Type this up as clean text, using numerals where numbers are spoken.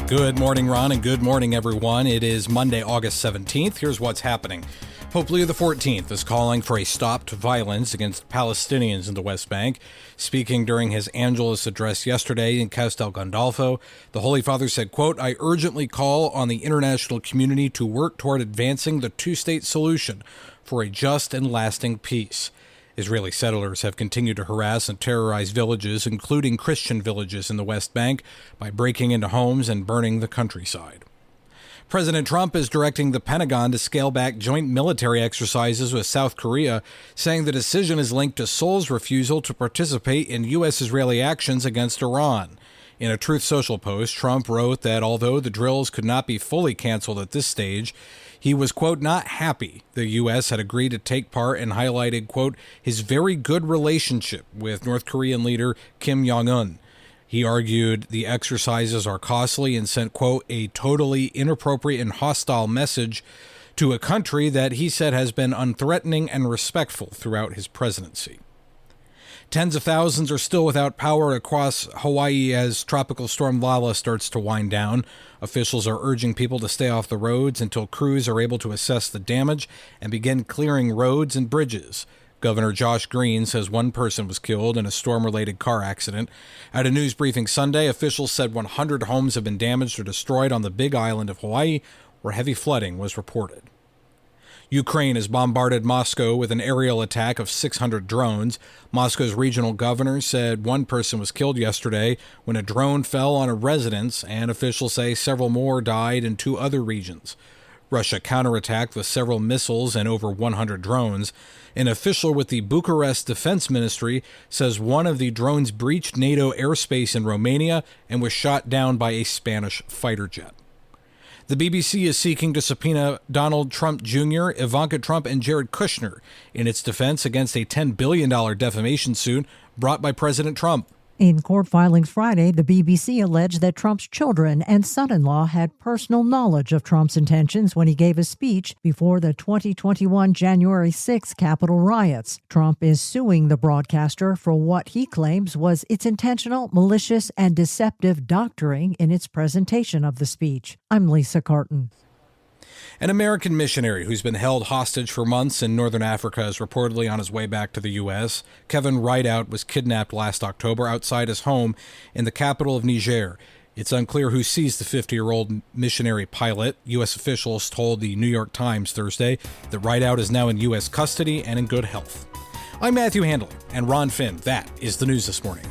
Good morning, Ron, and good morning, everyone. It is Monday, August 17th. Here's what's happening. Pope Leo XIV is calling for a stop to violence against Palestinians in the West Bank. Speaking during his Angelus address yesterday in Castel Gandolfo, the Holy Father said, quote, "I urgently call on the international community to work toward advancing the two-state solution for a just and lasting peace." Israeli settlers have continued to harass and terrorize villages, including Christian villages in the West Bank, by breaking into homes and burning the countryside. President Trump is directing the Pentagon to scale back joint military exercises with South Korea, saying the decision is linked to Seoul's refusal to participate in U.S.-Israeli actions against Iran. In a Truth Social post, Trump wrote that although the drills could not be fully canceled at this stage, he was, quote, not happy the U.S. had agreed to take part and highlighted, quote, his very good relationship with North Korean leader Kim Jong-un. He argued the exercises are costly and sent, quote, a totally inappropriate and hostile message to a country that he said has been unthreatening and respectful throughout his presidency. Tens of thousands are still without power across Hawaii as Tropical Storm Lala starts to wind down. Officials are urging people to stay off the roads until crews are able to assess the damage and begin clearing roads and bridges. Governor Josh Green says one person was killed in a storm-related car accident. At a news briefing Sunday, officials said 100 homes have been damaged or destroyed on the Big Island of Hawaii, where heavy flooding was reported. Ukraine has bombarded Moscow with an aerial attack of 600 drones. Moscow's regional governor said one person was killed yesterday when a drone fell on a residence, and officials say several more died in two other regions. Russia counterattacked with several missiles and over 100 drones. An official with the Bucharest Defense Ministry says one of the drones breached NATO airspace in Romania and was shot down by a Spanish fighter jet. The BBC is seeking to subpoena Donald Trump Jr., Ivanka Trump, and Jared Kushner in its defense against a $10 billion defamation suit brought by President Trump. In court filings Friday, the BBC alleged that Trump's children and son-in-law had personal knowledge of Trump's intentions when he gave a speech before the 2021 January 6 Capitol riots. Trump is suing the broadcaster for what he claims was its intentional, malicious, and deceptive doctoring in its presentation of the speech. I'm Lisa Carton. An American missionary who's been held hostage for months in northern Africa is reportedly on his way back to the U.S. Kevin Rideout was kidnapped last October outside his home in the capital of Niger. It's unclear who seized the 50-year-old missionary pilot. U.S. officials told the New York Times Thursday that Rideout is now in U.S. custody and in good health. I'm Matthew Handler and Ron Finn. That is the news this morning.